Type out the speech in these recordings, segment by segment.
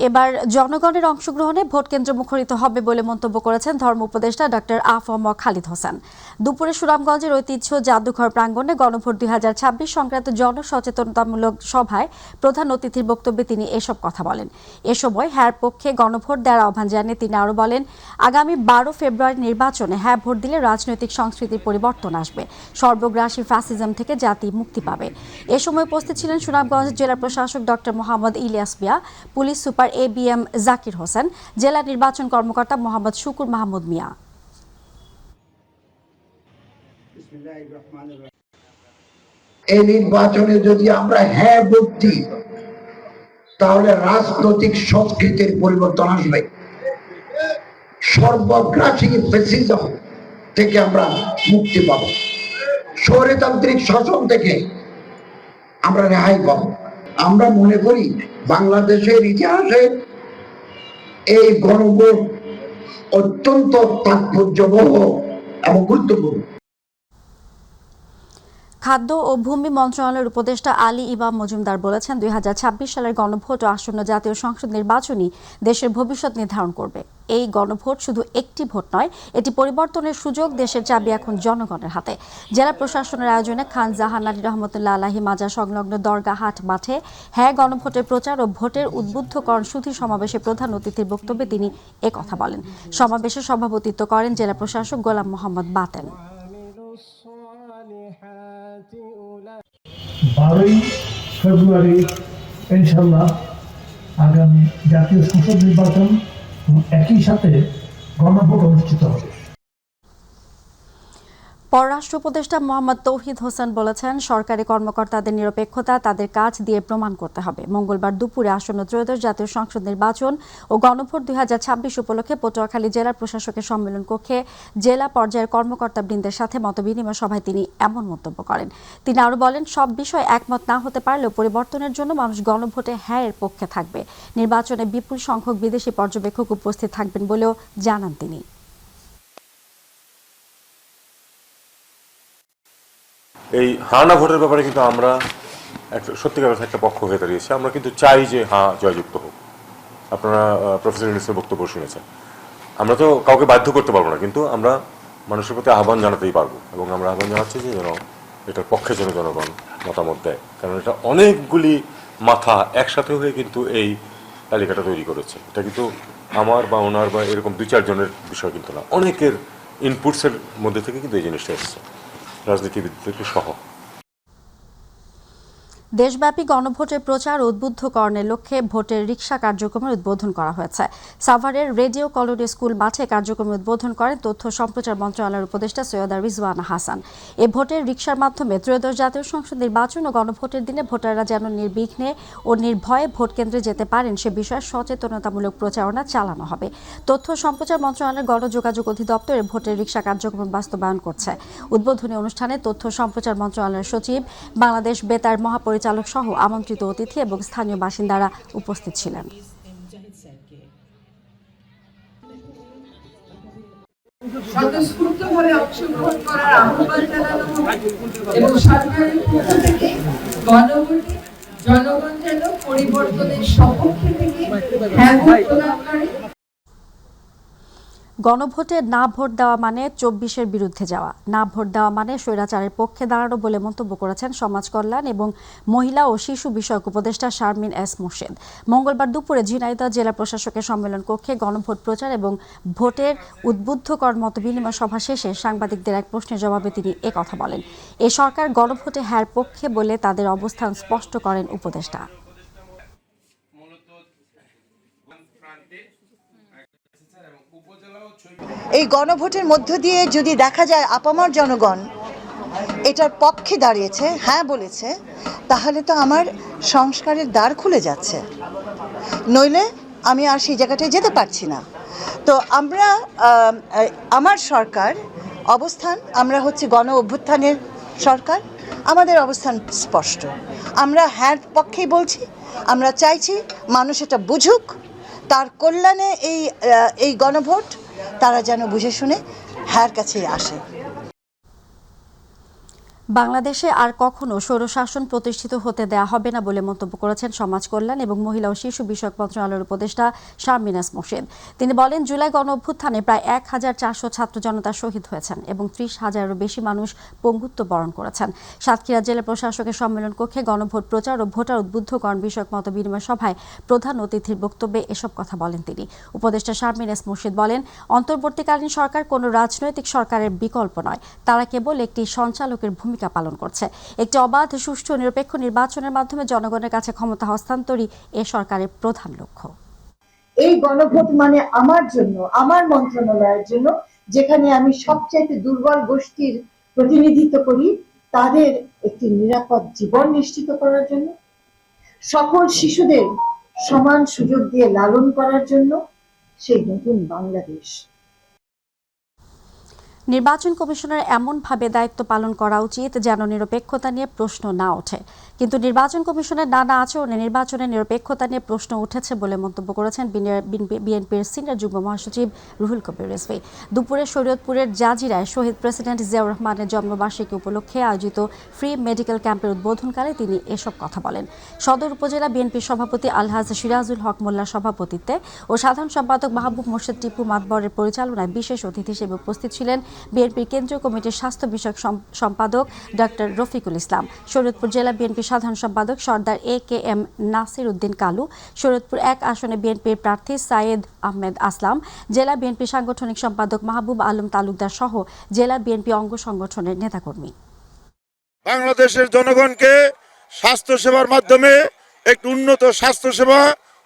এবার জনগণের অংশগ্রহণে ভোট কেন্দ্র মুখরিত হবে বলে মন্তব্য করেছেন ধর্ম উপদেষ্টা ডক্টর আ.ফ.ম. খালিদ হোসেন। দুপুরে সুনামগঞ্জের ঐতিহ্য জাদুঘর প্রাঙ্গণে গণভোট 2026 সংক্রান্ত জনসচেতনতামূলক সভায় প্রধান অতিথির বক্তব্যে তিনি এসব কথা বলেন। এ সময় হ্যার পক্ষে গণভোট দেওয়ার আহ্বান জানিয়ে তিনি আরও বলেন, আগামী 12 ফেব্রুয়ারি নির্বাচনে হ্যাঁ ভোট দিলে রাজনৈতিক সংস্কৃতির পরিবর্তন আসবে, সর্বগ্রাসী ফ্যাসিজম থেকে জাতি মুক্তি পাবে। এ সময় উপস্থিত ছিলেন সুনামগঞ্জ জেলা প্রশাসক doctor Mohammad Ilias Mia, police super ABM Zakir Hossain, জেলা নির্বাচন কর্মকর্তা মোহাম্মদ শুকুর মাহমুদ মিয়া। এই নির্বাচনে যদি আমরা হ্যাঁ ভোট দিই তাহলে রাজনৈতিক সংস্কৃতির পরিবর্তন আসবে, সর্বগ্রাসী ফ্যাসিজম থেকে আমরা মুক্তি পাব, স্বৈরতান্ত্রিক শাসন থেকে আমরা রেহাই পাব। আমরা মনে করি বাংলাদেশের ইতিহাসে এই গণভোট অত্যন্ত তাৎপর্যবহ এবং গুরুত্বপূর্ণ। খাদ্য ও ভূমি মন্ত্রণালয়ের উপদেষ্টা আলী ইমাম মজুমদার বলেছেন, 2026 সালের গণভোট ও আসন্ন জাতীয় সংসদ নির্বাচনই দেশের ভবিষ্যৎ নির্ধারণ করবে। এই গণভোট শুধু একটি ভোট নয়, এটি পরিবর্তনের সুযোগ। দেশের চাবি এখন জনগণের হাতে। জেলা প্রশাসনের আয়োজনে খান জাহান আলী রহমতুল্লাহ আলাহি মাজার সংলগ্ন দরগা হাট মাঠে হ্যাঁ গণভোটের প্রচার ও ভোটের উদ্বুদ্ধকরণ সুধী সমাবেশে প্রধান অতিথির বক্তব্যে তিনি একথা বলেন। সমাবেশে সভাপতিত্ব করেন জেলা প্রশাসক গোলাম মোহাম্মদ বাতেন। 12 ফেব্রুয়ারি ইনশাল্লাহ আগামী জাতীয় সংসদ নির্বাচন একই সাথে গণভোট অনুষ্ঠিত হবে। পররাষ্ট্র উপদেষ্টা মোহাম্মদ তৌহিদ হোসেন বলেছেন, সরকারি কর্মকর্তাদের নিরপেক্ষতা তাদের কাজ দিয়ে প্রমাণ করতে হবে। মঙ্গলবার দুপুরে আসন্ন ত্রয়োদশ জাতীয় সংসদ নির্বাচন ও গণভোট 2026 উপলক্ষে পটুয়াখালী জেলা প্রশাসকের সম্মেলন কক্ষে জেলা পর্যায়ের কর্মকর্তাবৃন্দের সাথে মতবিনিময় সভায় তিনি এমন মন্তব্য করেন। তিনি আরও বলেন, সব বিষয়ে একমত না হতে পারলেও পরিবর্তনের জন্য মানুষ গণভোটে হ্যাঁ এর পক্ষে থাকবে। নির্বাচনে বিপুল সংখ্যক বিদেশি পর্যবেক্ষক উপস্থিত থাকবেন বলেও জানান তিনি। এই হ্যাঁ না ভোটের ব্যাপারে কিন্তু আমরা সত্যিকার একটা পক্ষ হয়ে দাঁড়িয়েছি। আমরা কিন্তু চাই যে হ্যাঁ জয়যুক্ত হোক। আপনারা প্রফেসর ইউনূসের বক্তব্য শুনেছেন। আমরা তো কাউকে বাধ্য করতে পারবো না, কিন্তু আমরা মানুষের প্রতি আহ্বান জানাতেই পারবো, এবং আমরা আহ্বান জানাচ্ছি যে যেন এটার পক্ষে যেন জনগণ মতামত দেয়। কারণ এটা অনেকগুলি মাথা একসাথে হয়ে কিন্তু এই তালিকাটা তৈরি করেছে। এটা কিন্তু আমার বা ওনার বা এরকম 2-4 জনের বিষয় কিন্তু না, অনেকের ইনপুটসের মধ্যে থেকে কিন্তু এই জিনিসটা এসেছে, রাজনীতিবিদদের সহ। দেশব্যাপী গণভোটের প্রচার ও উদ্বুদ্ধকরণের লক্ষ্যে ভোটের রিকশা কার্যক্রমের উদ্বোধন করা হয়েছে। সাভারের রেডিও কলোনি স্কুল মাঠে কার্যক্রম উদ্বোধন করেন তথ্য সম্প্রচার মন্ত্রণালয়ের উপদেষ্টা সৈয়দা রিজওয়ানা হাসান। এ ভোটের রিকশার মাধ্যমে ত্রয়োদশ জাতীয় সংসদ নির্বাচন ও গণভোটের দিনে ভোটাররা যেন নির্বিঘ্নে ও নির্ভয়ে ভোট কেন্দ্রে যেতে পারেন সে বিষয়ে সচেতনতামূলক প্রচারণা চালানো হবে। তথ্য সম্প্রচার মন্ত্রণালয়ের গণযোগাযোগ অধিদপ্তর এ ভোটের রিকশা কার্যক্রম বাস্তবায়ন করছে। উদ্বোধনী অনুষ্ঠানে তথ্য সম্প্রচার মন্ত্রণালয়ের সচিব, বাংলাদেশ বেতার মহাপরিচালক সহ আমন্ত্রিত অতিথি এবং স্থানীয় বাসিন্দারা উপস্থিত ছিলেন। স্বতঃস্ফূর্তভাবে অংশগ্রহণ করার আহ্বান জানানো হবে এবং সরকারের পক্ষ থেকে গণভোটে জনগণ যেন পরিবর্তনের সপক্ষে থেকে হ্যাঁ ভোট প্রদান করে। গণভোটে না ভোট দেওয়া মানে 24-এর বিরুদ্ধে যাওয়া, না ভোট দেওয়া মানে স্বৈরাচারের পক্ষে দাঁড়ানো বলে মন্তব্য করেছেন সমাজ কল্যাণ এবং মহিলা ও শিশু বিষয়ক উপদেষ্টা শারমিন এস মোর্শেদ। মঙ্গলবার দুপুরে ঝিনাইদহ জেলা প্রশাসকের সম্মেলন কক্ষে গণভোট প্রচার এবং ভোটের উদ্বুদ্ধকর মতবিনিময় সভা শেষে সাংবাদিকদের এক প্রশ্নের জবাবে তিনি একথা বলেন। এ সরকার গণভোটে হ্যার পক্ষে বলে তাদের অবস্থান স্পষ্ট করেন উপদেষ্টা। এই গণভোটের মধ্য দিয়ে যদি দেখা যায় আপামর জনগণ এটার পক্ষে দাঁড়িয়েছে, হ্যাঁ বলেছে, তাহলে তো আমার সংস্কারের দ্বার খুলে যাচ্ছে, নইলে আমি আর সেই জায়গাটায় যেতে পারছি না। তো আমরা আমার সরকার অবস্থান, আমরা হচ্ছে গণ অভ্যুত্থানের সরকার, আমাদের অবস্থান স্পষ্ট। আমরা হ্যাঁ পক্ষেই বলছি, আমরা চাইছি মানুষ এটা বুঝুক, তার কল্যাণে এই গণভোট তারা যেন বুঝে শুনে হ্যাঁর কাছেই আসে। বাংলাদেশে আর কখনো স্বৈরশাসন প্রতিষ্ঠিত হতে দেয়া হবে না বলে মন্তব্য করেছেন সমাজ কল্যাণ এবং মহিলা ও শিশু বিষয়ক মন্ত্রণালয়ের উপদেষ্টা শারমিন এস মোর্শেদ। তিনি বলেন, জুলাই গণ অভ্যুত্থানে প্রায় ১,৪০০ ছাত্র জনতা শহীদ হয়েছেন এবং ৩০,০০০-এরও বেশি মানুষ পঙ্গুত্ব বরণ করেছেন। সাতক্ষীরা জেলা প্রশাসকের সম্মেলন কক্ষে গণভোট প্রচার ও ভোটার উদ্বুদ্ধকরণ বিষয়ক মত বিনিময় সভায় প্রধান অতিথির বক্তব্যে এসব কথা বলেন তিনি। উপদেষ্টা শারমিন এস মোর্শেদ বলেন, অন্তর্বর্তীকালীন সরকার কোনো রাজনৈতিক সরকারের বিকল্প নয়, তারা কেবল একটি সঞ্চালকের ভূমিকা পালন করছে। একটি অবাধ, সুষ্ঠু, নিরপেক্ষ নির্বাচনের মাধ্যমে জনগণের কাছে ক্ষমতা হস্তান্তরই এ সরকারের প্রধান লক্ষ্য। এই গণভোট মানে আমার জন্য, আমার মন্ত্রণালয়ের জন্য, যেখানে আমি সবচাইতে দুর্বল গোষ্ঠীর প্রতিনিধিত্ব করি, তাদের একটি নিরাপদ জীবন নিশ্চিত করার জন্য, সকল শিশুদের সমান সুযোগ দিয়ে লালন করার জন্য, সেই নতুন বাংলাদেশ। নির্বাচন কমিশনের এমনভাবে দায়িত্ব পালন করা উচিত যেন নিরপেক্ষতা নিয়ে প্রশ্ন না ওঠে। কিন্তু নির্বাচন কমিশনের নানা আচরণে নির্বাচনের নিরপেক্ষতা নিয়ে প্রশ্ন উঠেছে বলে মন্তব্য করেছেন বিএনপির সিনিয়র যুগ্ম মহাসচিব রুহুল কবির রিজভী। দুপুরে শরীয়তপুরের জাজিরায় শহীদ প্রেসিডেন্ট জিয়াউর রহমানের জন্মবার্ষিকী উপলক্ষে আয়োজিত ফ্রি মেডিকেল ক্যাম্পের উদ্বোধনকালে তিনি এসব কথা বলেন। সদর উপজেলা বিএনপির সভাপতি আলহাজ সিরাজুল হক মোল্লার সভাপতিত্বে ও সাধারণ সম্পাদক মাহবুব মোর্শেদ টিপু মাতবরের পরিচালনায় বিশেষ অতিথি হিসেবে উপস্থিত ছিলেন বিএনপির কেন্দ্রীয় কমিটির স্বাস্থ্য বিষয়ক সম্পাদক ডক্টর রফিকুল ইসলাম, শরীয়তপুর জেলা বিএনপির সাধারণ সম্পাদক সর্দার AKM নাসির উদ্দিন কালু, শরীয়তপুর ১ আসনে বিএনপির প্রার্থী সাইয়েদ আহমেদ আসলাম, জেলা বিএনপির সাংগঠনিক সম্পাদক মাহবুব আলম তালুকদার সহ জেলা বিএনপি অঙ্গ সংগঠনের নেতাকর্মী। বাংলাদেশের জনগণকে স্বাস্থ্যসেবার মাধ্যমে একটি উন্নত স্বাস্থ্যসেবা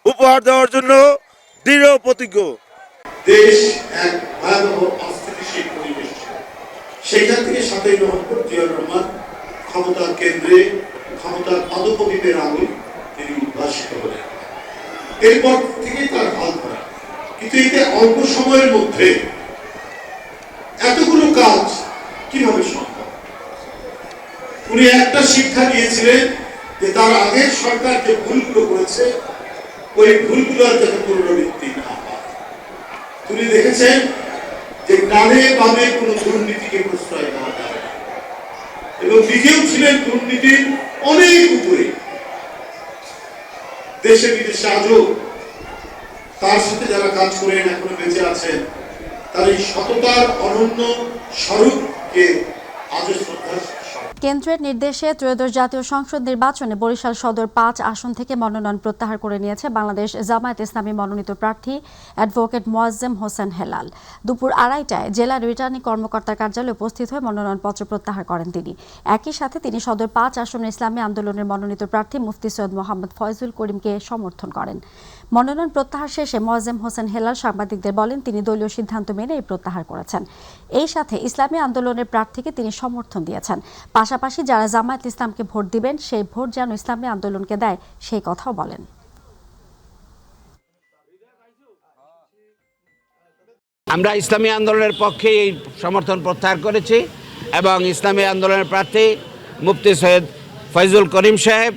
উপহার দেওয়ার জন্য দৃঢ় প্রতিজ্ঞ। দেশ এক ভয়াবহ অস্থিতিশীল পরিবেশ ছিল। সেইখান থেকে ৭ই নভেম্বর জিয়াউর রহমান ক্ষমতার কেন্দ্রে, ক্ষমতার পদপ্রদীপের আগুন তিনি উদ্ভাসিত হলেন। এরপর থেকেই তার হাল ধরা। কিন্তু এতে অল্প সময়ের মধ্যে এতগুলো কাজ কিভাবে সম্ভব? উনি একটা শিক্ষা দিয়েছিলেন যে তার আগের সরকার যে ভুলগুলো করেছে, ওই ভুলগুলো আর যাতে পুনরাবৃত্তি না হয়। তিনি দেখেছেন যে ডানে বামে কোনো দুর্নীতিকে প্রশ্রয় দেওয়া যাবে না, এবং নিজেও ছিলেন দুর্নীতির অনেক উপরে। দেশে বিদেশে আজও তার সাথে যারা কাজ করেন, এখনো বেঁচে আছেন, তার এই সততার অনন্য স্বরূপকে আজও শ্রদ্ধা। কেন্দ্রের নির্দেশে ত্রয়োদশ জাতীয় সংসদ নির্বাচনে বরিশাল সদর ৫ আসন থেকে মনোনয়ন প্রত্যাহার করে নিয়েছে বাংলাদেশ জামায়াত ইসলামী মনোনীত প্রার্থী অ্যাডভোকেট মোয়াজ্জেম হোসেন হেলাল। দুপুর ২:৩০টায় জেলা রিটার্নিং কর্মকর্তার কার্যালয়ে উপস্থিত হয়ে মনোনয়নপত্র প্রত্যাহার করেন তিনি। একই সাথে তিনি সদর ৫ আসনের ইসলামী আন্দোলনের মনোনীত প্রার্থী মুফতি সৈয়দ মোহাম্মদ ফয়জুল করিমকে সমর্থন করেন। মনোনয়ন প্রত্যাহার শেষে মোয়াজ্জেম হোসেন হেলাল সাংবাদিকদের বলেন, তিনি দলীয় সিদ্ধান্ত মেনে এই প্রত্যাহার করেছেন। এই সাথে ইসলামী আন্দোলনের প্রার্থীকে তিনি সমর্থন দিয়েছেন। পাশাপাশি যারা জামায়াত ইসলামকে ভোট দিবেন, সেই ভোট যেন ইসলামী আন্দোলনকে দেয়, সেই কথাও বলেন। আমরা ইসলামী আন্দোলনের পক্ষে এই সমর্থন প্রত্যাহার করেছি এবং ইসলামী আন্দোলনের প্রার্থী মুফতি সৈয়দ ফয়জুল করিম সাহেব,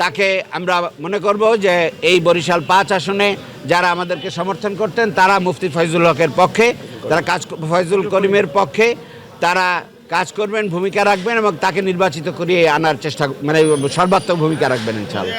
তাকে আমরা মনে করব যে এই বরিশাল ৫ আসনে যারা আমাদেরকে সমর্থন করতেন, তারা মুফতি ফয়জুল হকের পক্ষে, তারা ফয়জুল করিমের পক্ষে তারা কাজ করবেন, ভূমিকা রাখবেন এবং তাকে নির্বাচিত করিয়ে আনার চেষ্টা, সর্বাত্মক ভূমিকা রাখবেন ইনশাআল্লাহ।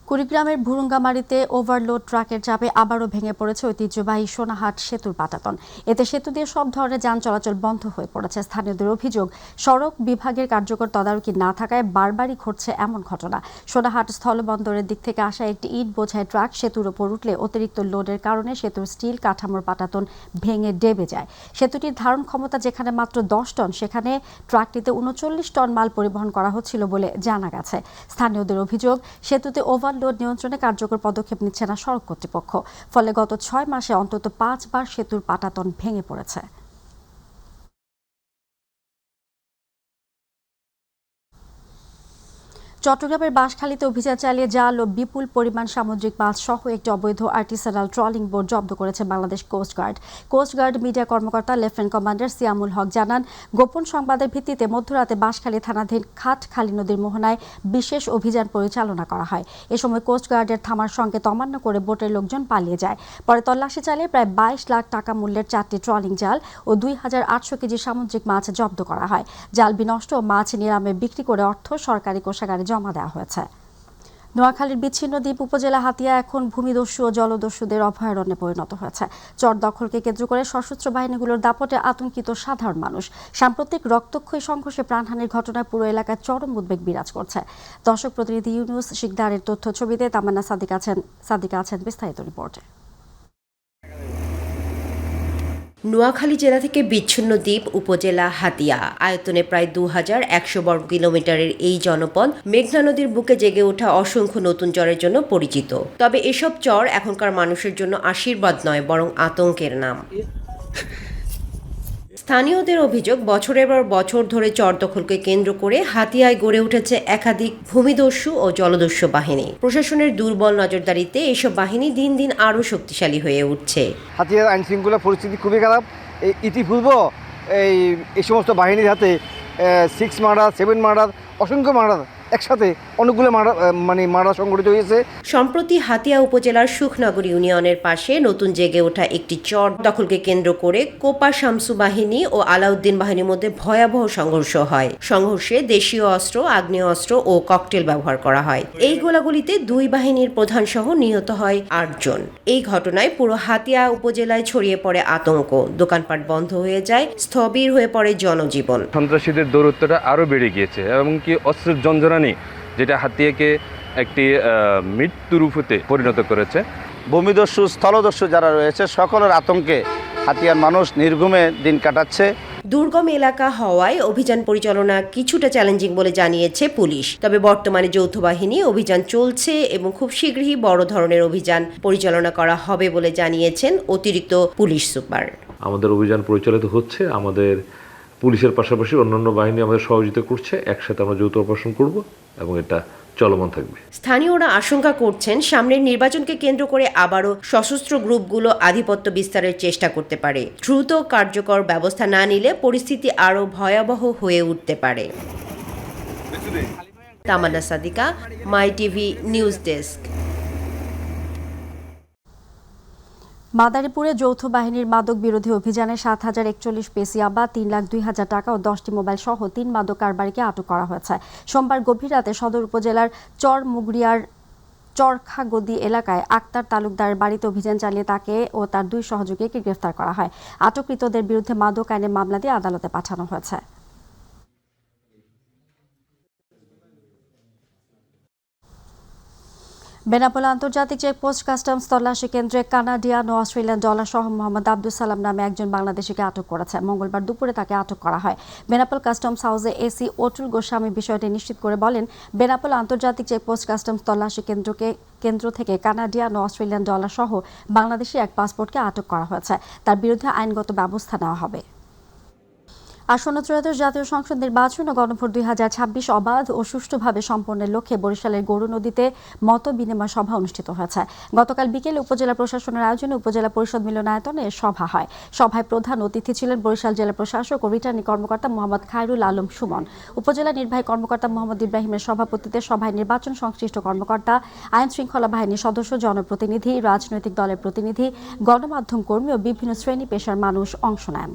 কুড়িগ্রামের ভুরুঙ্গামারীতে ওভারলোড ট্রাকের চাপে আবারও ভেঙে পড়েছে ঐতিহ্যবাহী সোনাহাট সেতুর পাটাতন। এতে সেতু দিয়ে সব ধরনের যান চলাচল বন্ধ হয়ে পড়েছে। স্থানীয়দের অভিযোগ, সড়ক বিভাগের কার্যকর তদারকি না থাকায় বারবারই ঘটছে এমন ঘটনা। সোনাহাট স্থলবন্দরের দিক থেকে আসা একটি ইট বোঝাই ট্রাক সেতুর ওপর উঠলে অতিরিক্ত লোডের কারণে সেতুর স্টিল কাঠামোর পাটাতন ভেঙে ডেবে যায়। সেতুটির ধারণ ক্ষমতা যেখানে মাত্র ১০ টন, সেখানে ট্রাকটিতে ৩৯ টন মাল পরিবহন করা হচ্ছিল বলে জানা গেছে। স্থানীয়দের অভিযোগ, সেতুতে ওভারলোড নিয়ন্ত্রণে কার্যকর পদক্ষেপ নিচ্ছে না সড়ক কর্তৃপক্ষ। ফলে গত ৬ মাসে অন্তত ৫ বার সেতুর পাটাতন ভেঙে পড়েছে। চট্টগ্রামের বাঁশখালীতে অভিযান চালিয়ে জাল ও বিপুল পরিমাণ সামুদ্রিক মাছ সহ একটি অবৈধ আর্টিসানাল ট্রলিং বোট জব্দ করেছে বাংলাদেশ কোস্টগার্ড। কোস্টগার্ড মিডিয়া কর্মকর্তা লেফটেন্যান্ট কমান্ডার সিয়ামুল হক জানান, গোপন সংবাদের ভিত্তিতে মধ্যরাতে বাঁশখালী থানাধীন খালি নদীর মোহনায় বিশেষ অভিযান পরিচালনা করা হয়। এ সময় কোস্টগার্ডের থামার সঙ্গে অমান্য করে বোটের লোকজন পালিয়ে যায়। পরে তল্লাশি চালিয়ে প্রায় 22 লাখ টাকা মূল্যের 4টি ট্রলিং জাল ও 2800 কেজি সামুদ্রিক মাছ জব্দ করা হয়। জাল বিনষ্ট ও মাছ নিলামে বিক্রি করে অর্থ সরকারি কোষাগারে জমা দেওয়া হয়েছে। নোয়াখালীর বিচ্ছিন্ন দ্বীপ উপজেলা হাতিয়া এখন ভূমিদস্যু ও জলদস্যুদের অভয়ারণ্যে পরিণত হয়েছে। চর দখলকে কেন্দ্র করে সশস্ত্র বাহিনীগুলোর দাপটে আতঙ্কিত সাধারণ মানুষ। সাম্প্রতিক রক্তক্ষয়ী সংঘর্ষে প্রাণহানির ঘটনায় পুরো এলাকায় চরম উদ্বেগ বিরাজ করছে। দর্শক প্রতিনিধি ইউনুস শিকদারের তথ্য ছবিতে তামান্না সাদিকা আছেন বিস্তারিত রিপোর্টে। নোয়াখালী জেলা থেকে বিচ্ছিন্ন দ্বীপ উপজেলা হাতিয়া আয়তনে প্রায় 2100 বর্গ কিলোমিটারের এই জনপদ মেঘনা নদীর বুকে জেগে ওঠা অসংখ্য নতুন চরের জন্য পরিচিত। তবে এসব চর এখনকার মানুষের জন্য আশীর্বাদ নয়, বরং আতঙ্কের নাম। স্থানীয়দের অভিযোগ, বছরের পর বছর ধরে চর দখলকে কেন্দ্র করে হাতিয়ায় গড়ে উঠেছে একাধিক ভূমিদস্যু ও জলদস্যু বাহিনী। প্রশাসনের দুর্বল নজরদারিতে এসব বাহিনী দিন দিন আরও শক্তিশালী হয়ে উঠছে। হাতিয়ার আইন শৃঙ্খলা পরিস্থিতি খুবই খারাপ। ইতিপূর্ব এই সমস্ত বাহিনীর হাতে 6 মার্ডার, 7 মার্ডার, অসংখ্য মার্ডার একসাথে অনেকগুলো মার্ডার সংঘটিত হয়েছে। সম্প্রতি হাতিয়া উপজেলার সুখনগর ইউনিয়নের পাশে নতুন জেগে ওঠা একটি চর দখলকে কেন্দ্র করে কোপা শামসু বাহিনী ও আলাউদ্দিন বাহিনীর মধ্যে ভয়াবহ সংঘর্ষ হয়। সংঘর্ষে দেশীয় অস্ত্র, আগ্নেয় অস্ত্র ও ককটেল ব্যবহার করা হয়। এই গোলাগুলিতে 2 বাহিনীর প্রধান সহ নিহত হয় 8 জন। এই ঘটনায় পুরো হাতিয়া উপজেলায় ছড়িয়ে পড়ে আতঙ্ক। দোকানপাট বন্ধ হয়ে যায়, স্থবির হয়ে পড়ে জনজীবন। সন্ত্রাসীদের দৌরত্বটা আরও বেড়ে গিয়েছে, এমনকি অস্ত্রের জঞ্জনানি যেটা হাতিয়াকে একটি মৃত্যু রূপতে পরিণত করেছে। ভূমিদস্যু, স্থলদস্যু যারা রয়েছে সকলের আতঙ্কে হাতিয়ার মানুষ নির্ঘুমে দিন কাটাচ্ছে। দুর্গম এলাকা হওয়ায় অভিযান পরিচালনা কিছুটা চ্যালেঞ্জিং বলে জানিয়েছে পুলিশ। তবে বর্তমানে যৌথ বাহিনী অভিযান চলছে এবং খুব শীঘ্রই বড় ধরনের অভিযান পরিচালনা করা হবে বলে জানিয়েছেন অতিরিক্ত পুলিশ সুপার। আমাদের অভিযান পরিচালিত হচ্ছে, আমাদের পুলিশের পাশাপাশি অন্যান্য বাহিনী আমাদের সহযোগিতা করছে। একসাথে আমরা যৌথ অপারেশন করব এবং এটা চলমান থাকবে। স্থানীয়রা আশঙ্কা করছেন, সামনের নির্বাচনকে কেন্দ্র করে আবারও সশস্ত্র গ্রুপগুলো আধিপত্য বিস্তারের চেষ্টা করতে পারে। দ্রুত কার্যকর ব্যবস্থা না নিলে পরিস্থিতি আরও ভয়াবহ হয়ে উঠতে পারে। তামান্না সাদিকা, মাই টিভি নিউজ ডেস্ক। মাদারীপুরে যৌথ বাহিনীর মাদক বিরোধী অভিযানে 7041 পিস ইয়াবা, 3,02,000 টাকা ও 10টি মোবাইল সহ 3 মাদক কারবারিকে আটক করা হয়েছে। সোমবার গভীর রাতে সদর উপজেলার চর মুগরিয়ার চরখাগদি এলাকায় আক্তার তালুকদারের বাড়িতে অভিযান চালিয়ে তাকে ও তার 2 সহযোগীকে গ্রেফতার করা হয়। আটককৃতদের বিরুদ্ধে মাদক আইনে মামলা দিয়ে আদালতে পাঠানো হয়েছে। বেনাপোল আন্তর্জাতিক চেকপোস্ট কাস্টমস তল্লাশি কেন্দ্রে কানাডিয়ান ও অস্ট্রেলিয়ান ডলার সহ মোহাম্মদ আব্দুল সালাম নামে একজন বাংলাদেশিকে আটক করেছে। মঙ্গলবার দুপুরে তাকে আটক করা হয়। বেনাপোল কাস্টমস হাউসে এসি অতুল গোস্বামী বিষয়টি নিশ্চিত করে বলেন, বেনাপোল আন্তর্জাতিক চেকপোস্ট কাস্টমস তল্লাশি কেন্দ্র থেকে কানাডিয়ান ও অস্ট্রেলিয়ান ডলার সহ বাংলাদেশি এক পাসপোর্টকে আটক করা হয়েছে। তার বিরুদ্ধে আইনগত ব্যবস্থা নেওয়া হবে। আসন্ন ত্রয়োদশ জাতীয় সংসদ নির্বাচন ও গণভোট 2026 অবাধ ও সুষ্ঠুভাবে সম্পন্নের লক্ষ্যে বরিশালের গরু নদীতে মত বিনিময় সভা অনুষ্ঠিত হয়েছে। গতকাল বিকেলে উপজেলা প্রশাসনের আয়োজনে উপজেলা পরিষদ মিলনায়তনে সভা হয়। সভায় প্রধান অতিথি ছিলেন বরিশাল জেলা প্রশাসক ও রিটার্নিং কর্মকর্তা মোহাম্মদ খায়রুল আলম সুমন। উপজেলা নির্বাহী কর্মকর্তা মোহাম্মদ ইব্রাহিমের সভাপতিত্বে সভায় নির্বাচন সংশ্লিষ্ট কর্মকর্তা, আইন শৃঙ্খলা বাহিনীর সদস্য, জনপ্রতিনিধি, রাজনৈতিক দলের প্রতিনিধি, গণমাধ্যম কর্মী ও বিভিন্ন শ্রেণী পেশার মানুষ অংশ নেন।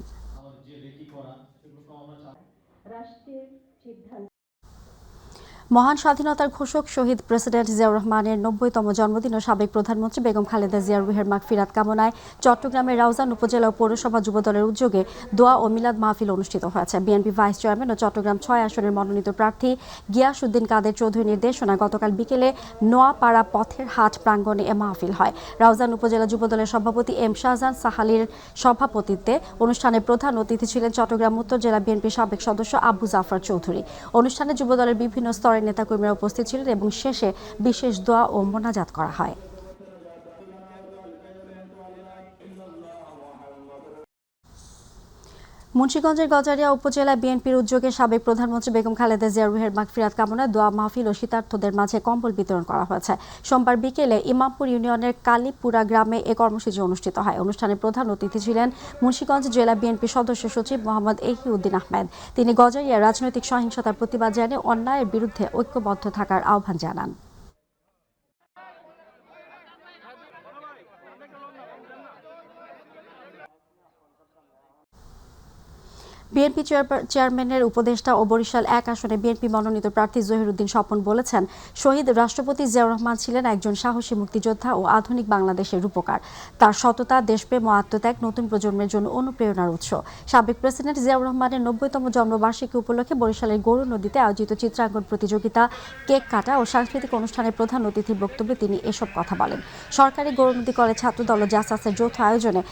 মহান স্বাধীনতার ঘোষক শহীদ প্রেসিডেন্ট জিয়াউর রহমানের 90তম জন্মদিন ও সাবেক প্রধানমন্ত্রী বেগম খালেদা জিয়ার রুহের মাগফিরাত কামনায় চট্টগ্রামের রাউজান উপজেলা ও পৌরসভা যুবদলের উদ্যোগে দোয়া ও মিলাদ মাহফিল অনুষ্ঠিত হয়েছে। বিএনপি ভাইস চেয়ারম্যান ও চট্টগ্রাম 6 আসনের মনোনীত প্রার্থী গিয়াসউদ্দিন কাদের চৌধুরীর নির্দেশনায় গতকাল বিকেলে নোয়াপাড়া পথের হাট প্রাঙ্গণে এ মাহফিল হয়। রাউজান উপজেলা যুবদলের সভাপতি এম শাহজাহান সাহালির সভাপতিত্বে অনুষ্ঠানে প্রধান অতিথি ছিলেন চট্টগ্রাম উত্তর জেলা বিএনপির সাবেক সদস্য আবু জাফর চৌধুরী। অনুষ্ঠানে যুবদলের বিভিন্ন স্তরের নেতাকর্মীরা উপস্থিত ছিলেন এবং শেষে বিশেষ দোয়া ও মোনাজাত করা হয়। মুন্সিগঞ্জের গজারিয়া উপজেলায় বিএনপির উদ্যোগে সাবেক প্রধানমন্ত্রী বেগম খালেদা জিয়ার রুহের মাগফিরাত কামনায় দোয়া মাহফিল ও শীতার্থদের মাঝে কম্বল বিতরণ করা হয়েছে। সোমবার বিকেলে ইমামপুর ইউনিয়নের কালীপুরা গ্রামে এ কর্মসূচি অনুষ্ঠিত হয়। অনুষ্ঠানে প্রধান অতিথি ছিলেন মুন্সিগঞ্জ জেলা বিএনপি সদস্য সচিব মোহাম্মদ এহিউদ্দিন আহমেদ। তিনি গজারিয়ার রাজনৈতিক সহিংসতার প্রতিবাদ জানিয়ে অন্যায়ের বিরুদ্ধে ঐক্যবদ্ধ থাকার আহ্বান জানান। বিএনপি চেয়ারম্যানের উপদেষ্টা ও বরিশাল ১ আসনে বিএনপি মনোনীত প্রার্থী জহিরুদ্দিন স্বপন বলেছেন, শহীদ রাষ্ট্রপতি জিয়াউর রহমান ছিলেন একজন সাহসী মুক্তিযোদ্ধা ও আধুনিক বাংলাদেশের রূপকার। তার সততা, দেশপ্রেম ও আত্মত্যাগ নতুন প্রজন্মের জন্য অনুপ্রেরণার উৎস। সাবেক প্রেসিডেন্ট জিয়াউর রহমানের ৯০তম জন্মবার্ষিকী উপলক্ষে বরিশালের গৌর নদীতে আয়োজিত চিত্রাঙ্কন প্রতিযোগিতা, কেক কাটা ও সাংস্কৃতিক অনুষ্ঠানে প্রধান অতিথির বক্তব্যে তিনি এসব কথা বলেন। সরকারি গৌরনদী কলেজ ছাত্রদল ও জাসাসের যৌথ আয়োজনে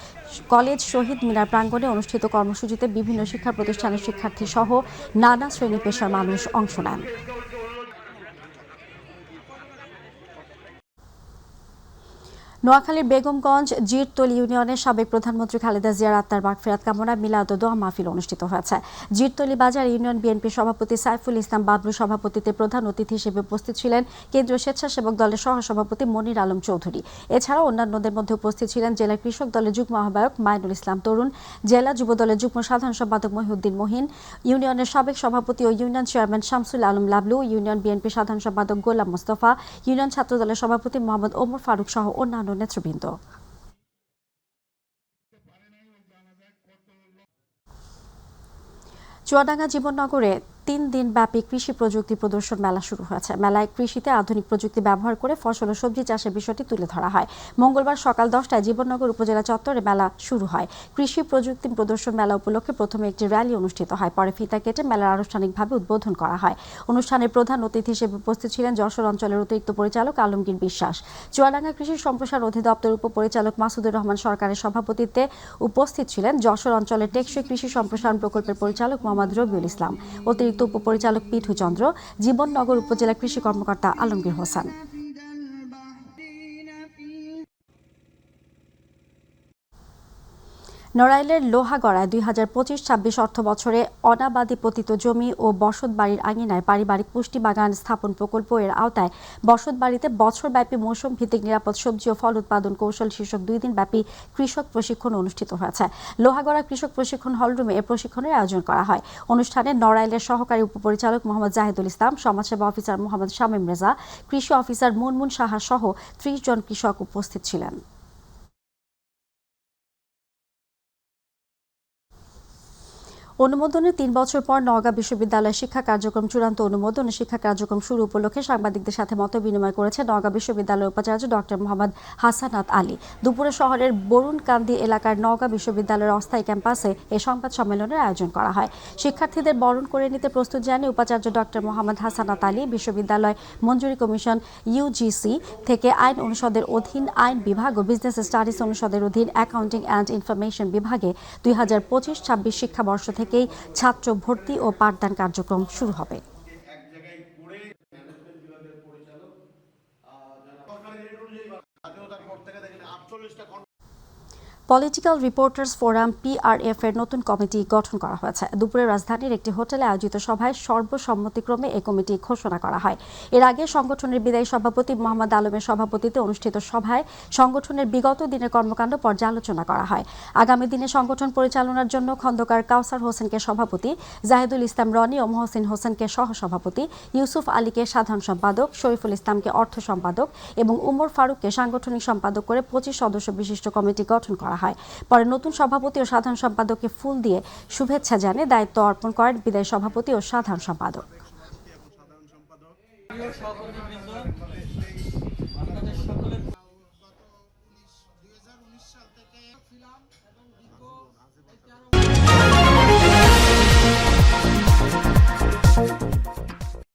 কলেজ শহীদ মিনার প্রাঙ্গণে অনুষ্ঠিত কর্মসূচিতে বিভিন্ন শিক্ষা প্রতিষ্ঠানের শিক্ষার্থী সহ নানা শ্রেণী পেশার মানুষ অংশ নেন। নোয়াখালীর বেগমগঞ্জ জিরতলি ইউনিয়নের সাবেক প্রধানমন্ত্রী খালেদা জিয়ার আত্মার মাগফিরাত কামনায় মিলাদ ও দোয়া মাহফিল অনুষ্ঠিত হয়েছে। জিরতলি বাজার ইউনিয়ন বিএনপির সভাপতি সাইফুল ইসলাম বাবলুর সভাপতিত্বে প্রধান অতিথি হিসেবে উপস্থিত ছিলেন কেন্দ্রীয় স্বেচ্ছাসেবক দলের সহসভাপতি মনির আলম চৌধুরী। এছাড়াও অন্যান্যদের মধ্যে উপস্থিত ছিলেন জেলা কৃষক দলের যুগ্ম আহ্বায়ক মাইনুল ইসলাম তরুণ, জেলা যুব দলের যুগ্ম সাধারণ সম্পাদক মহিউদ্দিন মহিন, ইউনিয়নের সাবেক সভাপতি ও union chairman Shamsul Alam Lablu, union BNP সাধারণ সম্পাদক গোলাম মোস্তফা, ইউনিয়ন ছাত্র দলের সভাপতি মোহাম্মদ ওমর ফারুক সহ অন্যান্য নেতৃবৃন্দ। চুয়াডাঙ্গা জীবননগরে ৩ দিনব্যাপী কৃষি প্রযুক্তি প্রদর্শন মেলা শুরু হয়েছে। মেলায় কৃষিতে আধুনিক প্রযুক্তি ব্যবহার করে ফসল ও সবজি চাষের বিষয়টি তুলে ধরা হয়। মঙ্গলবার সকাল 10টায় জীবননগর উপজেলা চত্বরে মেলা শুরু হয়। কৃষি প্রযুক্তি প্রদর্শন মেলা উপলক্ষে প্রথমে একটি র্যালি অনুষ্ঠিত হয়, পরে ফিতা কেটে মেলার আনুষ্ঠানিকভাবে উদ্বোধন করা হয়। অনুষ্ঠানের প্রধান অতিথি হিসেবে উপস্থিত ছিলেন যশোর অঞ্চলের অতিরিক্ত পরিচালক আলমগীর বিশ্বাস। চুয়াডাঙ্গা কৃষি সম্প্রসারণ অধিদপ্তর উপপরিচালক মাসুদুর রহমান সরকারের সভাপতিত্বে উপস্থিত ছিলেন যশোর অঞ্চলের টেকসই কৃষি সম্প্রসারণ প্রকল্পের পরিচালক মোহাম্মদ রবিউল ইসলাম, অতিরিক্ত উপপরিচালক পিঠু চন্দ্র, জীবননগর উপজেলা কৃষি কর্মকর্তা আলমগীর হোসেন। নড়াইলের লোহাগড়ায় ২০২৫-২৬ অর্থ বছরে অনাবাদি পতিত জমি ও বসত বাড়ির আঙিনায় পারিবারিক পুষ্টি বাগান স্থাপন প্রকল্প এর আওতায় বসত বাড়িতে বছরব্যাপী মৌসুম ভিত্তিক নিরাপদ সবজি ও ফল উৎপাদন কৌশল শীর্ষক 2 দিনব্যাপী কৃষক প্রশিক্ষণ অনুষ্ঠিত হয়েছে। লোহাগড়া কৃষক প্রশিক্ষণ হলরুমে এ প্রশিক্ষণের আয়োজন করা হয়। অনুষ্ঠানে নড়াইলের সহকারী উপপরিচালক মোহাম্মদ জাহিদুল ইসলাম, সমাজসেবা অফিসার মোহাম্মদ শামীম রেজা, কৃষি অফিসার মুনমুন সাহা সহ 30 জন কৃষক উপস্থিত ছিলেন। অনুমোদনের 3 বছর পর নওগাঁ বিশ্ববিদ্যালয়ের শিক্ষা কার্যক্রম চূড়ান্ত অনুমোদন ও শিক্ষা কার্যক্রম শুরু উপলক্ষে সাংবাদিকদের সাথে মত বিনিময় করেছে নওগাঁ বিশ্ববিদ্যালয়ের উপাচার্য ডক্টর মোহাম্মদ হাসানাত আলী। দুপুরে শহরের বরুণকান্দি এলাকার নওগাঁ বিশ্ববিদ্যালয়ের অস্থায়ী ক্যাম্পাসে এই সংবাদ সম্মেলনের আয়োজন করা হয়। শিক্ষার্থীদের বরণ করে নিতে প্রস্তুত জানিয়ে উপাচার্য ডক্টর মোহাম্মদ হাসানাত আলী বিশ্ববিদ্যালয় মঞ্জুরি কমিশন ইউজিসি থেকে আইন অনুষদের অধীন আইন বিভাগ ও বিজনেস স্টাডিজ অনুষদের অধীন অ্যাকাউন্টিং অ্যান্ড ইনফরমেশন বিভাগে 2025-26 শিক্ষাবর্ষ থেকেই ছাত্র ভর্তি ও পাঠদান কার্যক্রম শুরু হবে। পলিটিক্যাল রিপোর্টার্স ফোরাম PRF এর নতুন কমিটি গঠন করা হয়েছে। দুপুরে রাজধানীর একটি হোটেলে আয়োজিত সভায় সর্বসম্মতিক্রমে এই কমিটি ঘোষণা করা হয়। এর আগে সংগঠনের বিদায়ী সভাপতি মোহাম্মদ আলমের সভাপতিত্বে অনুষ্ঠিত সভায় সংগঠনের বিগত দিনের কর্মকাণ্ড পর্যালোচনা করা হয়। আগামী দিনে সংগঠন পরিচালনার জন্য খন্দকার কাউসার হোসেনকে সভাপতি, জাহিদুল ইসলাম রনি ও মহসিন হোসেনকে সহসভাপতি, ইউসুফ আলীকে সাধারণ সম্পাদক, শরীফুল ইসলামকে অর্থ সম্পাদক এবং উমর ফারুককে সাংগঠনিক সম্পাদক করে 25 সদস্য বিশিষ্ট কমিটি গঠন করা হয়। পরে নতুন সভাপতি ও সাধারণ সম্পাদককে ফুল দিয়ে শুভেচ্ছা জানিয়ে দায়িত্ব অর্পণ করেন বিদায়ী সভাপতি ও সাধারণ সম্পাদক। সাল থেকে